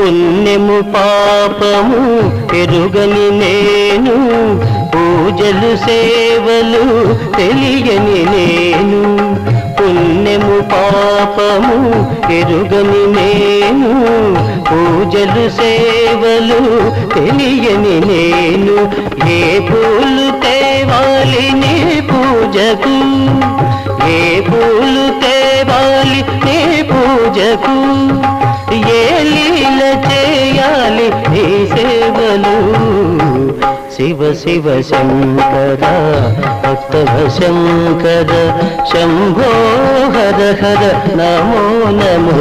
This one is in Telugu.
పుణ్యము పాపము ఎరుగని నేను, పూజలు సేవలు తెలియని నేను. పుణ్యము పాపము ఎరుగని నేను, పూజలు సేవలు తెలియని నేను. ఏ పూలు తేవాలి నీ పూజకు, ఏ పూలు తేవాలి నీ పూజకు, ఏ లీల చేయాలి నీ సేవలు. శివ శివ శంకర భక్తవ శంకర, శంభో హర హర నమో నమో.